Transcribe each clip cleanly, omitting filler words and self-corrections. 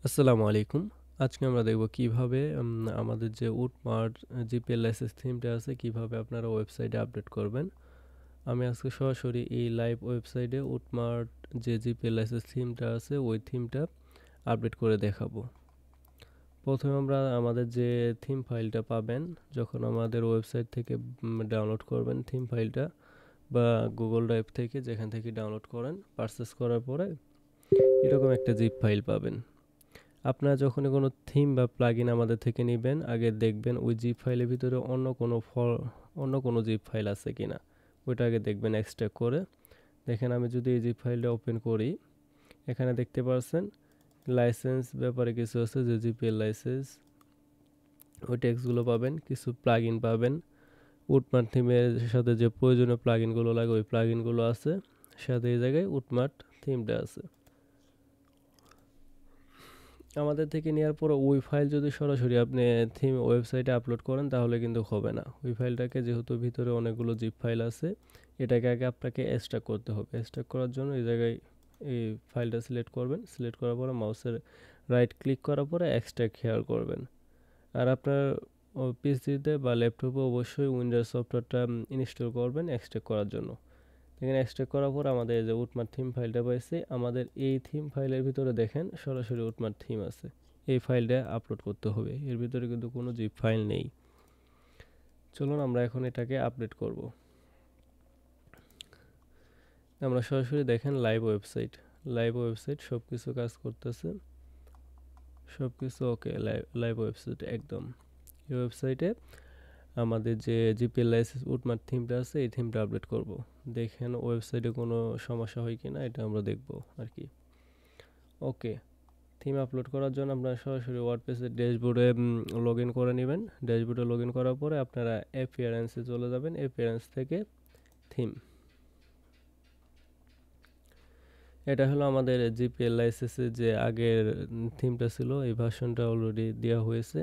আসসালামু আলাইকুম। আজকে আমরা দেখব কিভাবে আমাদের যে উটমার্ট জিপিএলএসএস থিমটা আছে কিভাবে আপনারা ওয়েবসাইটে আপডেট করবেন। আমি আজকে সরাসরি এই লাইভ ওয়েবসাইটে উটমার্ট যে জিপিএলএসএস থিমটা আছে ওই থিমটা আপডেট করে দেখাবো। প্রথমে আমরা আমাদের যে থিম ফাইলটা পাবেন যখন আমাদের ওয়েবসাইট থেকে ডাউনলোড করবেন থিম ফাইলটা বা গুগল ড্রাইভ থেকে যেখান থেকে ডাউনলোড করেন পারচেস করার পরে এরকম একটা জিপ ফাইল পাবেন। আপনারা যখনই কোনো থিম বা প্লাগইন আমাদের থেকে নেবেন আগে দেখবেন ওই জিপ ফাইলের ভিতরে অন্য কোনো জিপ ফাইল আছে কিনা ওইটা আগে দেখবেন এক্সট্রাক্ট করে। দেখেন আমি যদি এই জিপ ফাইলটা ওপেন করি এখানে দেখতে পাচ্ছেন লাইসেন্স ব্যাপারে কিছু আছে যে জিপিএল লাইসেন্স ওই টেক্সটগুলো পাবেন, কিছু প্লাগইন পাবেন, উটমার্ট থিমের সাথে যে প্রয়োজনীয় প্লাগইনগুলো লাগে ওই প্লাগইনগুলো আছে, সাথে এই জায়গায় উটমার্ট থিমটা আছে। আমাদের থেকে নেওয়ার পরে ওই ফাইল যদি সরাসরি আপনি থিম ওয়েবসাইটে আপলোড করেন তাহলে কিন্তু হবে না। ওই ফাইলটাকে যেহেতু ভিতরে অনেকগুলো জিপ ফাইল আছে এটাকে আগে আপনাকে এক্সট্রাক্ট করতে হবে। এক্সট্রাক্ট করার জন্য এই জায়গায় এই ফাইলটা সিলেক্ট করবেন, সিলেক্ট করার পরে মাউসের রাইট ক্লিক করার পরে এক্সট্রাক্ট হেয়ার করবেন। আর আপনার পিসিতে বা ল্যাপটপে অবশ্যই উইন্ডোজ সফটওয়্যারটা ইনস্টল করবেন এক্সট্রাক্ট করার জন্য। এখানে এক্সট্রাক্ট করার পর আমাদের যে উটমার্ট থিম ফাইলটা পাইছি, আমাদের এই থিম ফাইলের ভিতরে দেখেন সরাসরি উটমার্ট থিম আছে। এই ফাইলটা আপলোড করতে হবে, এর ভিতরে কিন্তু কোনো জিপ ফাইল নেই। চলুন আমরা এখন এটাকে আপডেট করব। আমরা সরাসরি দেখেন লাইভ ওয়েবসাইট সব কিছু কাজ করতেছে, সব কিছু ওকে। লাইভ ওয়েবসাইট একদম। এই ওয়েবসাইটে আমাদের যে জিপিএল লাইসেন্স উটমার্ট থিমটা আছে এই থিমটা আপডেট করব। দেখেন ওয়েবসাইটে কোনো সমস্যা হয় কিনা এটা আমরা দেখব আর কি। ওকে, থিম আপলোড করার জন্য আপনারা সরাসরি ওয়ার্ডপ্রেসের ড্যাশবোর্ডে লগ ইন করে নেবেন। ড্যাশবোর্ডে লগ ইন করার পরে আপনারা অ্যাপিয়ারেন্সে চলে যাবেন, অ্যাপিয়ারেন্স থেকে থিম। এটা হলো আমাদের জিপিএল লাইসেন্সের যে আগের থিমটা ছিল এই ভার্সনটা অলরেডি দেওয়া হয়েছে।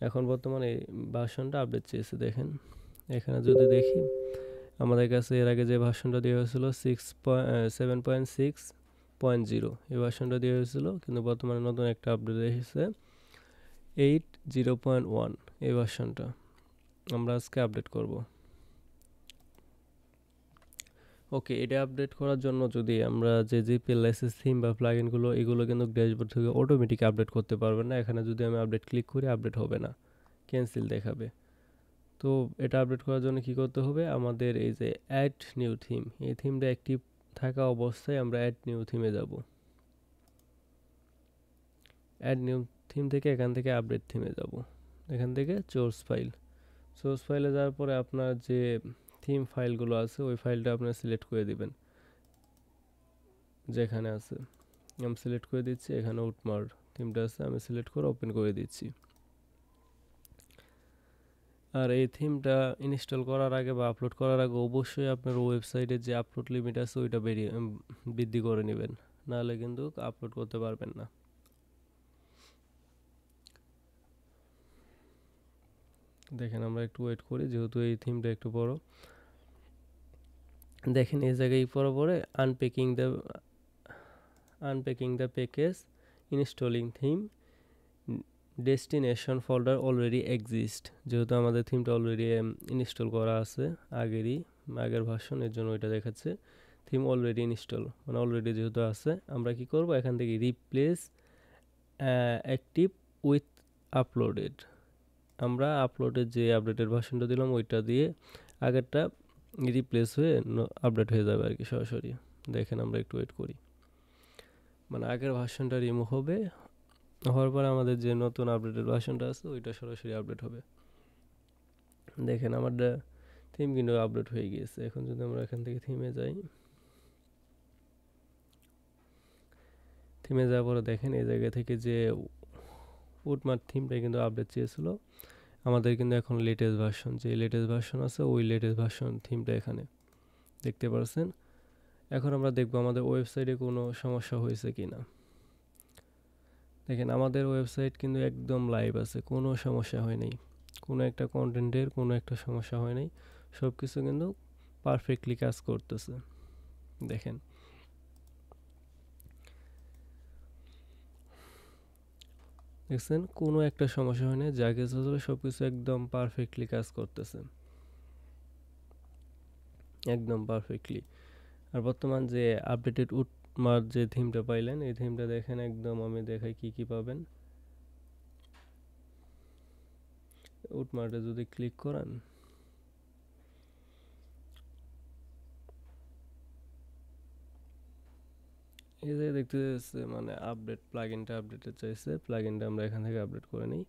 এখন বর্তমানে এই ভার্সনটা আপডেট চেয়েছে। দেখেন এখানে যদি দেখি আমাদের কাছে এর আগে যে ভার্সনটা দেওয়া হয়েছিল 7.6.0 এই ভার্সনটা দেওয়া হয়েছিল, কিন্তু বর্তমানে নতুন একটা আপডেট এসেছে 8.0.1 এই ভার্সনটা আমরা আজকে আপডেট করব। ওকে, এটা আপডেট করার জন্য যদি আমরা যে জিপিএল লাইসেন্স থিম বা প্লাগইনগুলো এগুলো কিন্তু ড্যাশবোর্ড থেকে অটোমেটিক আপডেট করতে পারবেন না। এখানে যদি আমি আপডেট ক্লিক করি আপডেট হবে না, ক্যান্সেল দেখাবে। তো এটা আপডেট করার জন্য কি করতে হবে, আমাদের এই যে অ্যাড নিউ থিম এই থিমটা অ্যাক্টিভ থাকা অবস্থায় আমরা অ্যাড নিউ থিমে যাব। অ্যাড নিউ থিম থেকে এখান থেকে আপডেট থিমে যাব। এখান থেকে সোর্স ফাইলে যাওয়ার পরে আপনার যে থিম ফাইলগুলো আছে ওই ফাইলটা আপনার সিলেক্ট করে দিবেন যেখানে আছে। আমি সিলেক্ট করে দিচ্ছি, এখানে উটমার্ট থিমটা আছে, আমি সিলেক্ট করে ওপেন করে দিচ্ছি। আর এই থিমটা ইনস্টল করার আগে বা আপলোড করার আগে অবশ্যই আপনার ওয়েবসাইটে যে আপলোড লিমিট আছে ওইটা বৃদ্ধি করে নেবেন, নাহলে কিন্তু আপলোড করতে পারবেন না। দেখেন আমরা একটু ওয়েট করি যেহেতু এই থিমটা একটু বড়। দেখেন এই জায়গায় পরে unpacking the package, installing theme, destination folder already exist. যেহেতু আমাদের থিমটা অলরেডি ইনস্টল করা আছে আগের ভার্সন, এর জন্য এটা দেখাচ্ছে থিম অলরেডি ইনস্টল, মানে অলরেডি যেহেতু আছে আমরা কি করব এখান থেকে রিপ্লেস অ্যাক্টিভ উইথ আপলোডেড। আমরা আপলোডের যে আপডেটের ভার্সনটা দিলাম ওইটা দিয়ে আগেরটা রিপ্লেস হয়ে আপডেট হয়ে যাবে আর কি সরাসরি। দেখেন আমরা একটু ওয়েট করি, মানে আগের ভার্সনটা রিমুভ হবে, হওয়ার পর আমাদের যে নতুন আপডেটেড ভার্সনটা আছে ওইটা সরাসরি আপডেট হবে। দেখেন আমার থিম কিন্তু আপডেট হয়ে গিয়েছে। এখন যদি আমরা এখান থেকে থিমে যাওয়ার পরে দেখেন এই জায়গা থেকে যে উটমার্ট থিমটা কিন্তু আপডেট চেয়েছিল, আমাদের কিন্তু এখন লেটেস্ট ভার্সন যে লেটেস্ট ভার্সন আছে ওই লেটেস্ট ভার্সন থিমটা এখানে দেখতে পাচ্ছেন। এখন আমরা দেখব আমাদের ওয়েবসাইটে কোনো সমস্যা হয়েছে কিনা। দেখেন আমাদের ওয়েবসাইট কিন্তু একদম লাইভ আছে, কোনো সমস্যা হয় নাই, কোনো একটা কন্টেন্টের কোনো একটা সমস্যা হয় নাই, সব কিছু কিন্তু পারফেক্টলি কাজ করতেছে। দেখেন দেখছেন কোনো একটা সমস্যা হয় না, যা কিছু ছিল সব কিছু একদম পারফেক্টলি কাজ করতেছে, একদম পারফেক্টলি। আর বর্তমান যে আপডেটেড উটমার যে থিমটা পাইলেন, এই থিমটা দেখেন একদম, আমি দেখাই কি কি পাবেন। উটমার্টে যদি ক্লিক করেন, এই যে দেখতেছে মানে আপডেট প্লাগইনটা আপডেটে চাইছে, প্লাগইনটা আমরা এখান থেকে আপডেট করে নিই,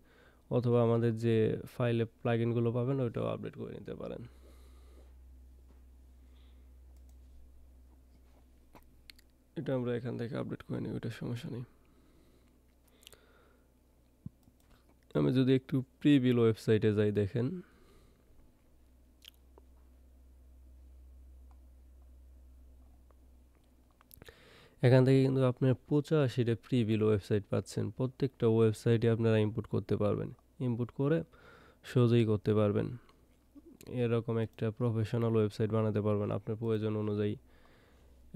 অথবা আমাদের যে ফাইলে প্লাগইনগুলো পাবেন ওইটাও আপডেট করে নিতে পারেন। এটা আমরা এখান থেকে আপডেট করে নিই, ওইটার সমস্যা নেই। আমি যদি একটু প্রিভিউ ওয়েবসাইটে যাই, দেখেন এখান থেকে কিন্তু আপনার 85টা প্রিভিউ ওয়েবসাইট পাচ্ছেন। প্রত্যেকটা ওয়েবসাইটে আপনারা ইনপুট করতে পারবেন, ইনপুট করে সহজেই করতে পারবেন। এরকম একটা প্রফেশনাল ওয়েবসাইট বানাতে পারবেন আপনার প্রয়োজন অনুযায়ী।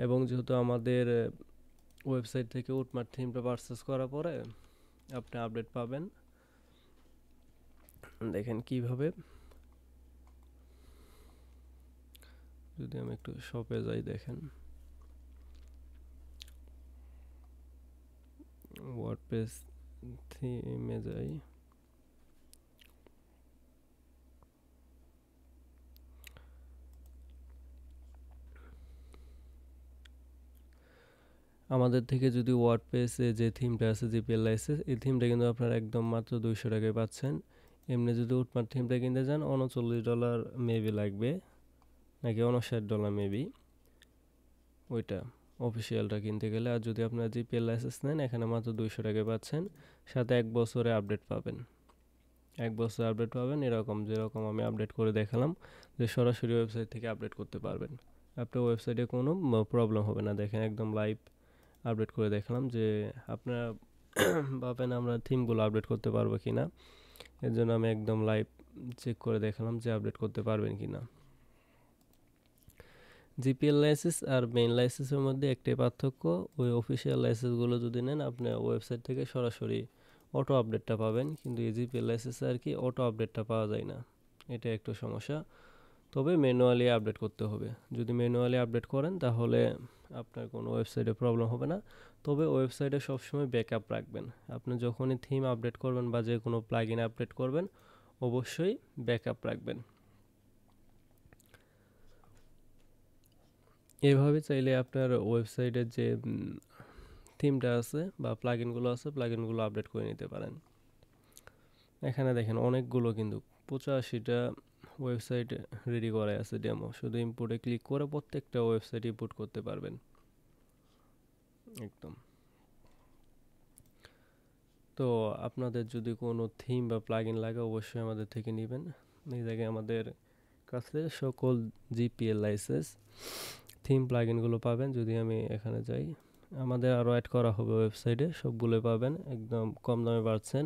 এবং যেহেতু আমাদের ওয়েবসাইট থেকে উটমার্ট থিমটা পারচেস করার পরে আপনি আপডেট পাবেন। দেখেন কিভাবে, যদি আমি একটু শপে যাই, দেখেন ওয়ার্ডপ্রেস থিমে যাই, আমাদের থেকে যদি ওয়ার্ডপ্রেসে যে থিমটা আছে জিপিএল লাইসেন্স, এই থিমটা কিন্তু আপনারা একদম মাত্র 200 টাকায় পাচ্ছেন। এমনি যদি উটমার্ট থিমটা কিনতে যান $39 মেবি লাগবে, নাকি $59 মেবি, ওইটা অফিসিয়ালটা কিনতে গেলে। আর যদি আপনারা জিপিএল লাইসেন্স নেন, এখানে মাত্র 200 টাকায় পাচ্ছেন, সাথে 1 বছরে আপডেট পাবেন। 1 বছর আপডেট পাবেন, এরকম যেরকম আমি আপডেট করে দেখালাম, যে সরাসরি ওয়েবসাইট থেকে আপডেট করতে পারবেন। আপনার ওয়েবসাইটে কোনো প্রবলেম হবে না। দেখেন একদম লাইভ আপডেট করে দেখলাম, যে আপনারা ভাবেন আমরা থিমগুলো আপডেট করতে পারবো কি না, এর জন্য আমি একদম লাইভ চেক করে দেখালাম যে আপডেট করতে পারবেন কি না। জিপিএল লাইসেন্স আর মেইন লাইসেন্সের মধ্যে একটাই পার্থক্য, ওই অফিসিয়াল লাইসেন্সগুলো যদি নেন আপনি ওয়েবসাইট থেকে সরাসরি অটো আপডেটটা পাবেন, কিন্তু এই জিপিএল লাইসেন্সে আর কি অটো আপডেটটা পাওয়া যায় না, এটা একটু সমস্যা। তবে ম্যানুয়ালি আপডেট করতে হবে। যদি ম্যানুয়ালি আপডেট করেন তাহলে আপনার কোনো ওয়েবসাইটে প্রবলেম হবে না। তবে ওয়েবসাইটে সবসময় ব্যাকআপ রাখবেন। আপনি যখনই থিম আপডেট করবেন বা যে কোনো প্লাগইন আপডেট করবেন, অবশ্যই ব্যাকআপ রাখবেন। এভাবে চাইলে আপনার ওয়েবসাইটের যে থিমটা আছে বা প্লাগইনগুলো আছে, প্লাগইনগুলো আপডেট করে নিতে পারেন। এখানে দেখেন অনেকগুলো, কিন্তু 85টা ওয়েবসাইট রেডি করা আছে ডেমো। শুধু ইম্পোর্টে ক্লিক করে প্রত্যেকটা ওয়েবসাইট ইম্পোর্ট করতে পারবেন একদম। তো আপনাদের যদি কোনো থিম বা প্লাগইন লাগে, অবশ্যই আমাদের থেকে নেবেন। এই জায়গায় আমাদের কাছে সকল জিপিএল লাইসেন্স থিম প্লাগইনগুলো পাবেন। যদি আমি এখানে যাই, আমাদের আরও অ্যাড করা হবে ওয়েবসাইটে, সবগুলোই পাবেন, একদম কম দামে পাচ্ছেন।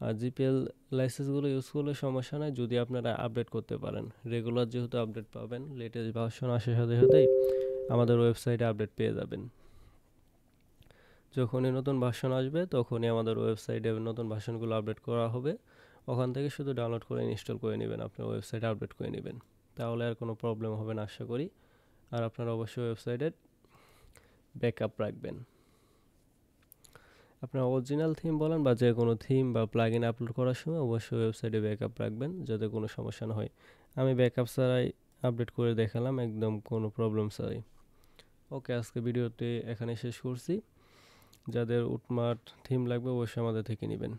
আর জিপিএল লাইসেন্সগুলো ইউজ করলে সমস্যা নাই, যদি আপনারা আপডেট করতে পারেন। রেগুলার যেহেতু আপডেট পাবেন, লেটেস্ট ভার্সন আসার সাথে সাথেই আমাদের ওয়েবসাইটে আপডেট পেয়ে যাবেন। যখনই নতুন ভার্সন আসবে তখনই আমাদের ওয়েবসাইটে নতুন ভার্সনগুলো আপডেট করা হবে। ওখান থেকে শুধু ডাউনলোড করে ইনস্টল করে নেবেন, আপনার ওয়েবসাইটে আপডেট করে নেবেন, তাহলে আর কোনো প্রবলেম হবে না আশা করি। আর আপনারা অবশ্যই ওয়েবসাইটের ব্যাকআপ রাখবেন। আপনার অরিজিনাল থিম বলেন বা যে কোনো থিম বা প্লাগইন আপলোড করার সময় অবশ্যই ওয়েবসাইটে ব্যাকআপ রাখবেন, যাতে কোনো সমস্যা না হয়। আমি ব্যাকআপ ছাড়াই আপডেট করে দেখালাম, একদম কোনো প্রবলেম ছাড়াই। ওকে, আজকে ভিডিওটি এখানে শেষ করছি। যাদের উটমার্ট থিম লাগবে অবশ্যই আমাদের থেকে নেবেন।